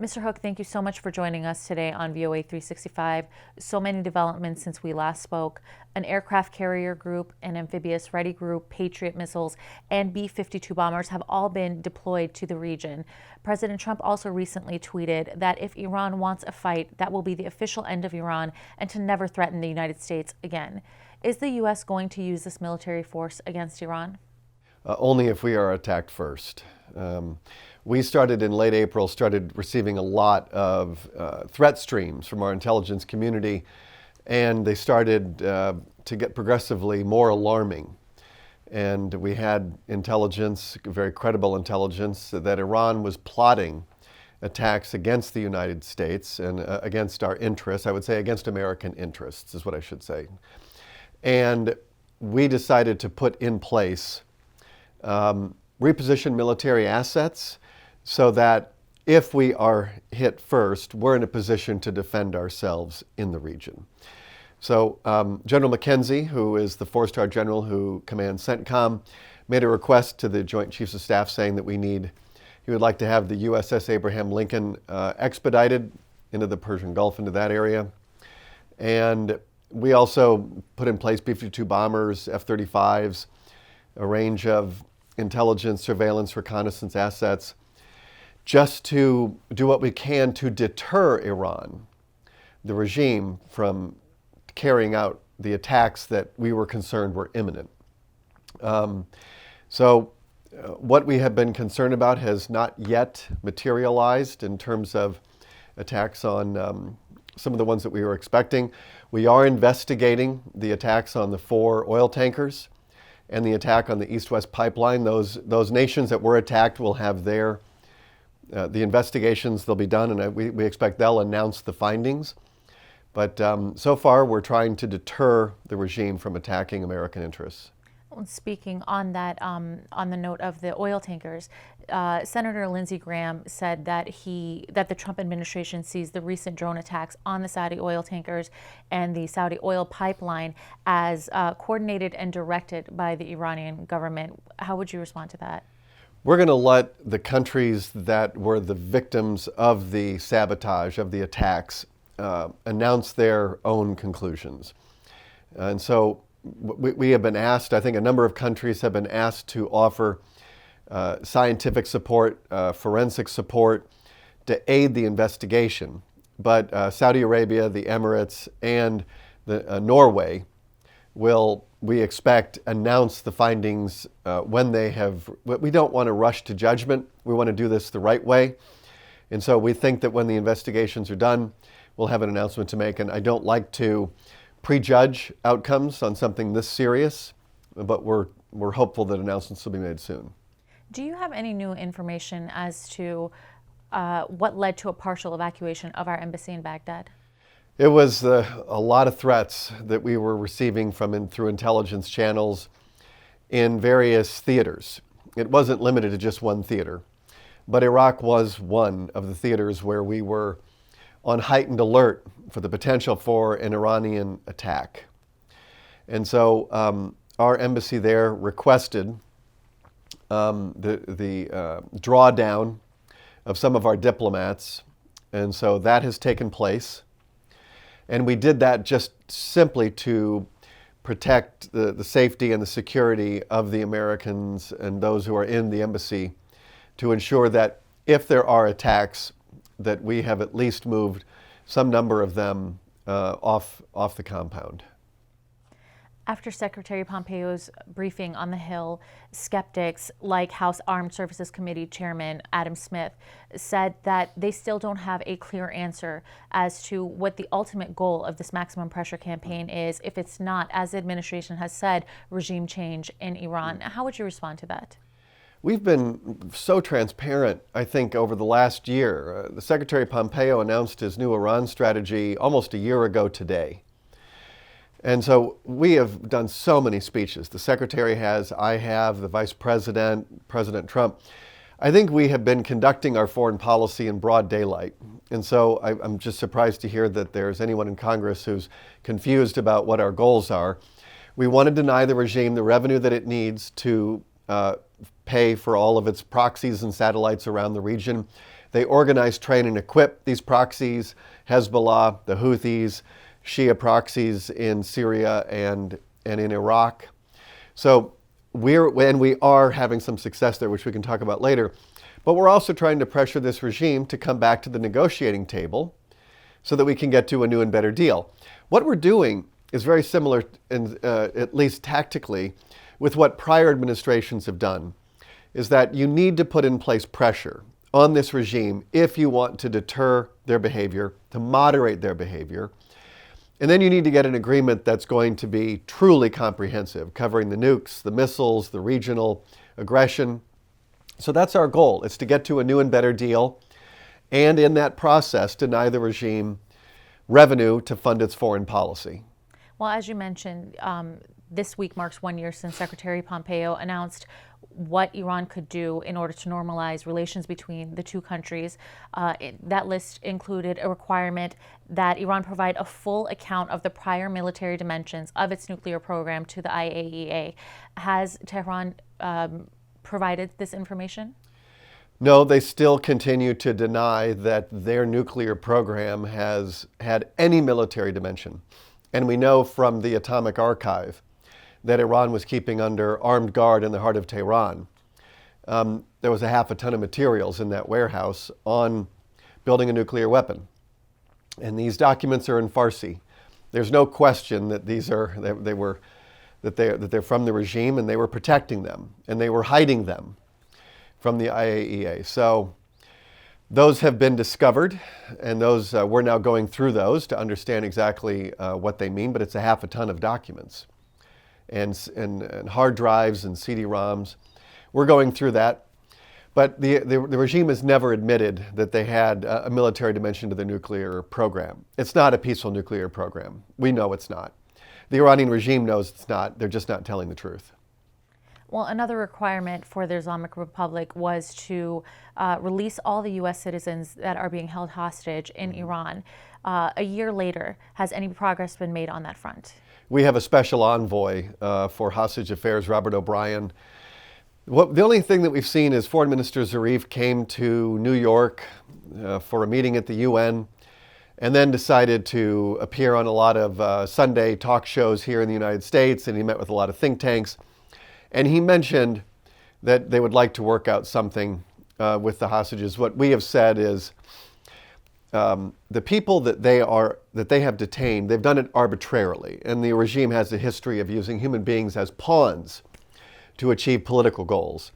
Mr. Hook, thank you so much for joining us today on VOA 365. So many developments since we last spoke. An aircraft carrier group, an amphibious ready group, Patriot missiles, and B-52 bombers have all been deployed to the region. President Trump also recently tweeted that if Iran wants a fight, that will be the official end of Iran and to never threaten the United States again. Is the U.S. going to use this military force against Iran? Only if we are attacked first. We started in late April, started receiving a lot of threat streams from our intelligence community, and they started to get progressively more alarming. And we had intelligence, very credible intelligence, that Iran was plotting attacks against the United States and against our interests. I would say against American interests is what I should say. And we decided to put in place reposition military assets so that if we are hit first, we're in a position to defend ourselves in the region. So General McKenzie, who is the four-star general who commands CENTCOM, made a request to the Joint Chiefs of Staff saying that he would like to have the USS Abraham Lincoln expedited into the Persian Gulf, into that area. And we also put in place B-52 bombers, F-35s, a range of intelligence, surveillance, reconnaissance assets, just to do what we can to deter Iran, the regime, from carrying out the attacks that we were concerned were imminent. What we have been concerned about has not yet materialized in terms of attacks on some of the ones that we were expecting. We are investigating the attacks on the 4 oil tankers and the attack on the East-West pipeline. Those nations that were attacked will have the investigations, they'll be done, and we expect they'll announce the findings. But so far, we're trying to deter the regime from attacking American interests. Speaking on that, on the note of the oil tankers, Senator Lindsey Graham said that the Trump administration sees the recent drone attacks on the Saudi oil tankers and the Saudi oil pipeline as coordinated and directed by the Iranian government. How would you respond to that? We're going to let the countries that were the victims of the sabotage, of the attacks, announce their own conclusions. And so we have been asked, I think a number of countries have been asked to offer scientific support, forensic support to aid the investigation. But Saudi Arabia, the Emirates, and Norway will, we expect, announce the findings when they have. We don't want to rush to judgment. We want to do this the right way. And so we think that when the investigations are done, we'll have an announcement to make. And I don't like to prejudge outcomes on something this serious, but we're hopeful that announcements will be made soon. Do you have any new information as to what led to a partial evacuation of our embassy in Baghdad? It was a lot of threats that we were receiving through intelligence channels in various theaters. It wasn't limited to just one theater, but Iraq was one of the theaters where we were on heightened alert for the potential for an Iranian attack. And so our embassy there requested the drawdown of some of our diplomats, and so that has taken place. And we did that just simply to protect the safety and the security of the Americans and those who are in the embassy, to ensure that if there are attacks, that we have at least moved some number of them off the compound. After Secretary Pompeo's briefing on the Hill, skeptics like House Armed Services Committee Chairman Adam Smith said that they still don't have a clear answer as to what the ultimate goal of this maximum pressure campaign is, if it's not, as the administration has said, regime change in Iran. How would you respond to that? We've been so transparent, I think, over the last year. The Secretary Pompeo announced his new Iran strategy almost a year ago today. And so we have done so many speeches. The Secretary has, I have, the Vice President, President Trump. I think we have been conducting our foreign policy in broad daylight. And so I'm just surprised to hear that there's anyone in Congress who's confused about what our goals are. We want to deny the regime the revenue that it needs to pay for all of its proxies and satellites around the region. They organize, train, and equip these proxies, Hezbollah, the Houthis, Shia proxies in Syria and in Iraq. So we are having some success there, which we can talk about later. But we're also trying to pressure this regime to come back to the negotiating table so that we can get to a new and better deal. What we're doing is very similar, at least tactically, with what prior administrations have done, is that you need to put in place pressure on this regime if you want to deter their behavior, to moderate their behavior. And then you need to get an agreement that's going to be truly comprehensive, covering the nukes, the missiles, the regional aggression. So that's our goal. It's to get to a new and better deal, and in that process, deny the regime revenue to fund its foreign policy. Well, as you mentioned, this week marks 1 year since Secretary Pompeo announced what Iran could do in order to normalize relations between the two countries. That list included a requirement that Iran provide a full account of the prior military dimensions of its nuclear program to the IAEA. Has Tehran provided this information? No, they still continue to deny that their nuclear program has had any military dimension. And we know from the atomic archive that Iran was keeping under armed guard in the heart of Tehran. There was a half a ton of materials in that warehouse on building a nuclear weapon. And these documents are in Farsi. There's no question that they're from the regime, and they were protecting them, and they were hiding them from the IAEA. So those have been discovered, and those we're now going through those to understand exactly what they mean, but it's a half a ton of documents and hard drives and CD-ROMs. We're going through that. But the regime has never admitted that they had a military dimension to the nuclear program. It's not a peaceful nuclear program. We know it's not. The Iranian regime knows it's not. They're just not telling the truth. Well, another requirement for the Islamic Republic was to release all the U.S. citizens that are being held hostage in Iran. A year later, has any progress been made on that front? We have a special envoy for hostage affairs, Robert O'Brien. The only thing that we've seen is Foreign Minister Zarif came to New York for a meeting at the UN and then decided to appear on a lot of Sunday talk shows here in the United States, and he met with a lot of think tanks. And he mentioned that they would like to work out something with the hostages. What we have said is the people that they have detained, they've done it arbitrarily, and the regime has a history of using human beings as pawns to achieve political goals.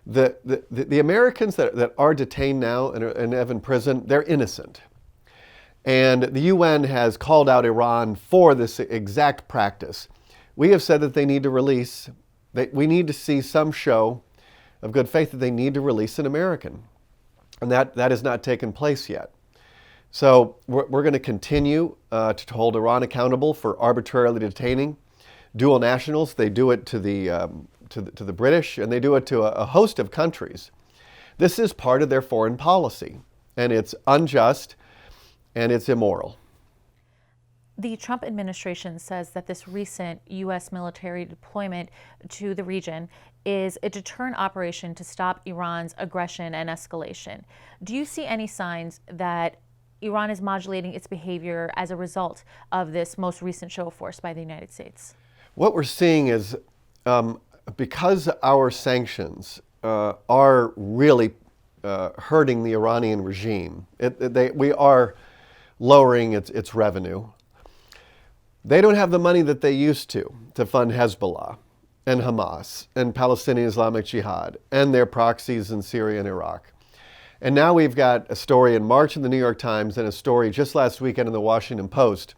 The Americans that are detained now and have in prison, they're innocent. And the UN has called out Iran for this exact practice. We have said that they need to release, we need to see some show of good faith that they need to release an American. And that has not taken place yet. So we're going to continue to hold Iran accountable for arbitrarily detaining dual nationals. They do it to the British, and they do it to a host of countries. This is part of their foreign policy, and it's unjust and it's immoral. The Trump administration says that this recent U.S. military deployment to the region is a deterrent operation to stop Iran's aggression and escalation. Do you see any signs that Iran is modulating its behavior as a result of this most recent show of force by the United States? What we're seeing is because our sanctions are really hurting the Iranian regime, we are lowering its revenue. They don't have the money that they used to fund Hezbollah and Hamas and Palestinian Islamic Jihad and their proxies in Syria and Iraq. And now we've got a story in March in the New York Times and a story just last weekend in the Washington Post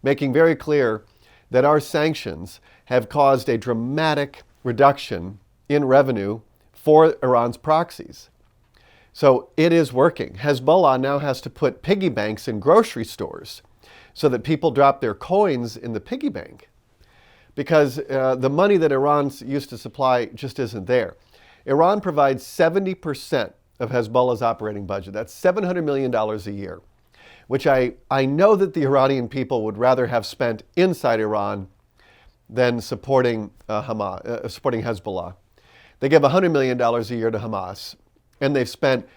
making very clear that our sanctions have caused a dramatic reduction in revenue for Iran's proxies. So it is working. Hezbollah now has to put piggy banks in grocery stores so that people drop their coins in the piggy bank because the money that Iran used to supply just isn't there. Iran provides 70% of Hezbollah's operating budget. That's $700 million a year, which I know that the Iranian people would rather have spent inside Iran than supporting Hezbollah. They give $100 million a year to Hamas, and they've spent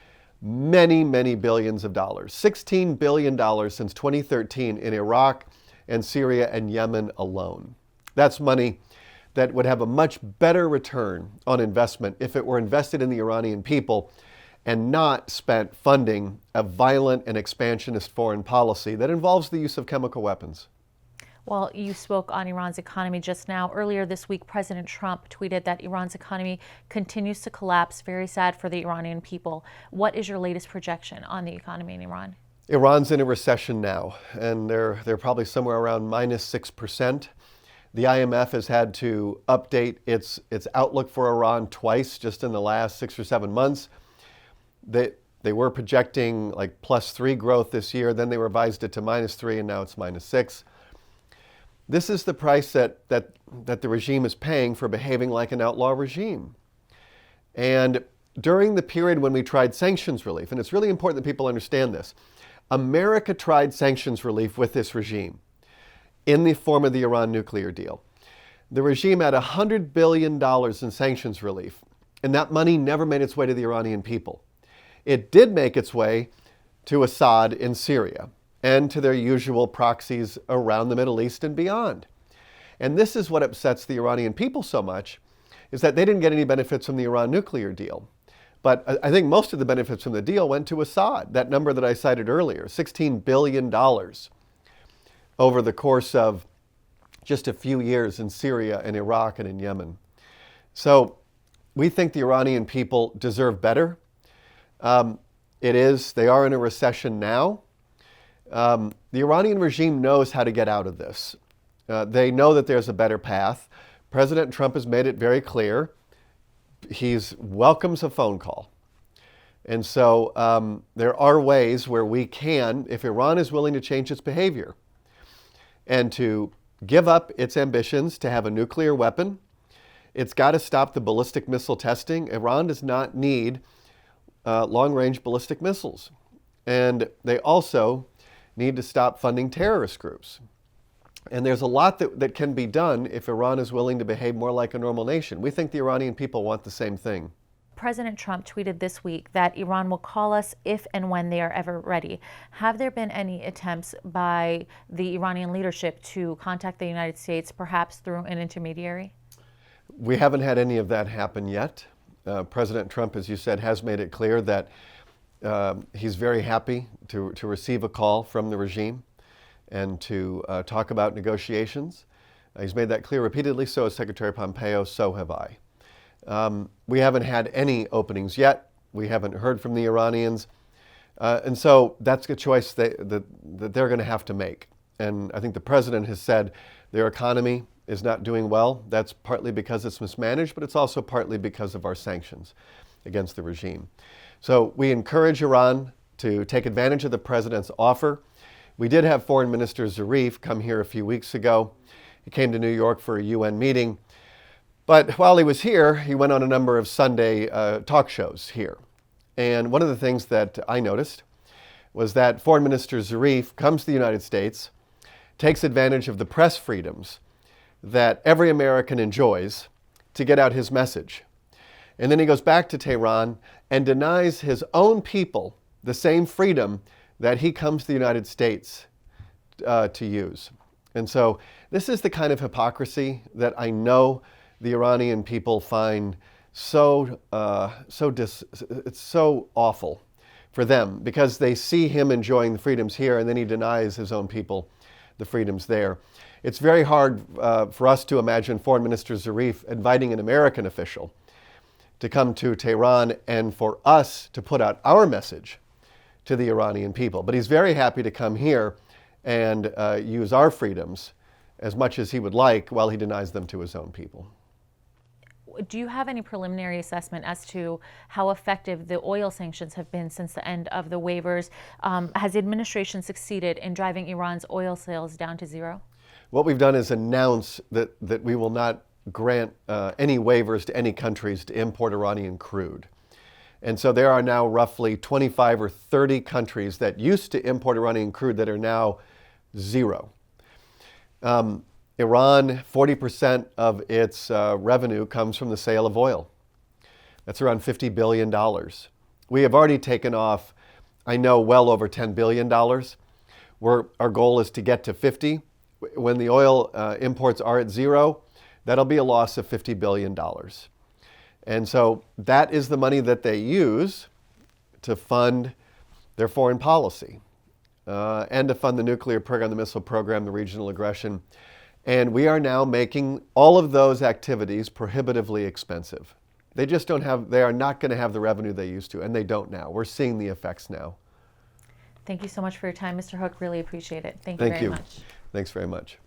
many, many billions of dollars. $16 billion since 2013 in Iraq and Syria and Yemen alone. That's money that would have a much better return on investment if it were invested in the Iranian people and not spent funding a violent and expansionist foreign policy that involves the use of chemical weapons. Well, you spoke on Iran's economy just now. Earlier this week, President Trump tweeted that Iran's economy continues to collapse. Very sad for the Iranian people. What is your latest projection on the economy in Iran? Iran's in a recession now, and they're probably somewhere around -6%. The IMF has had to update its outlook for Iran twice just in the last 6 or 7 months. They were projecting like +3 growth this year, then they revised it to -3, and now it's -6. This is the price that the regime is paying for behaving like an outlaw regime. And during the period when we tried sanctions relief, and it's really important that people understand this, America tried sanctions relief with this regime in the form of the Iran nuclear deal. The regime had $100 billion in sanctions relief, and that money never made its way to the Iranian people. It did make its way to Assad in Syria and to their usual proxies around the Middle East and beyond. And this is what upsets the Iranian people so much, is that they didn't get any benefits from the Iran nuclear deal. But I think most of the benefits from the deal went to Assad, that number that I cited earlier, $16 billion over the course of just a few years in Syria and Iraq and in Yemen. So we think the Iranian people deserve better. They are in a recession now. The Iranian regime knows how to get out of this. They know that there's a better path. President Trump has made it very clear. He welcomes a phone call. And so there are ways where we can, if Iran is willing to change its behavior and to give up its ambitions to have a nuclear weapon, it's got to stop the ballistic missile testing. Iran does not need long-range ballistic missiles. And they also need to stop funding terrorist groups. And there's a lot that can be done if Iran is willing to behave more like a normal nation. We think the Iranian people want the same thing. President Trump tweeted this week that Iran will call us if and when they are ever ready. Have there been any attempts by the Iranian leadership to contact the United States, perhaps through an intermediary? We haven't had any of that happen yet. President Trump, as you said, has made it clear that he's very happy to receive a call from the regime and to talk about negotiations. He's made that clear repeatedly, so has Secretary Pompeo, so have I. We haven't had any openings yet. We haven't heard from the Iranians. And so that's a choice that they're going to have to make. And I think the president has said their economy is not doing well. That's partly because it's mismanaged, but it's also partly because of our sanctions against the regime. So we encourage Iran to take advantage of the president's offer. We did have Foreign Minister Zarif come here a few weeks ago. He came to New York for a UN meeting. But while he was here, he went on a number of Sunday talk shows here. And one of the things that I noticed was that Foreign Minister Zarif comes to the United States, takes advantage of the press freedoms that every American enjoys to get out his message. And then he goes back to Tehran and denies his own people the same freedom that he comes to the United States to use. And so this is the kind of hypocrisy that I know the Iranian people find it's so awful for them, because they see him enjoying the freedoms here and then he denies his own people the freedoms there. It's very hard for us to imagine Foreign Minister Zarif inviting an American official to come to Tehran and for us to put out our message to the Iranian people. But he's very happy to come here and use our freedoms as much as he would like while he denies them to his own people. Do you have any preliminary assessment as to how effective the oil sanctions have been since the end of the waivers? Has the administration succeeded in driving Iran's oil sales down to zero? What we've done is announce that we will not grant any waivers to any countries to import Iranian crude. And so there are now roughly 25 or 30 countries that used to import Iranian crude that are now zero. Iran, 40% of its revenue comes from the sale of oil. That's around $50 billion. We have already taken off, I know, well over $10 billion. Our goal is to get to 50. When the oil imports are at zero, that'll be a loss of $50 billion. And so that is the money that they use to fund their foreign policy and to fund the nuclear program, the missile program, the regional aggression. And we are now making all of those activities prohibitively expensive. They just don't have, they are not going to have the revenue they used to, and they don't now. We're seeing the effects now. Thank you so much for your time, Mr. Hook. Really appreciate it. Thank you very much. Thanks very much.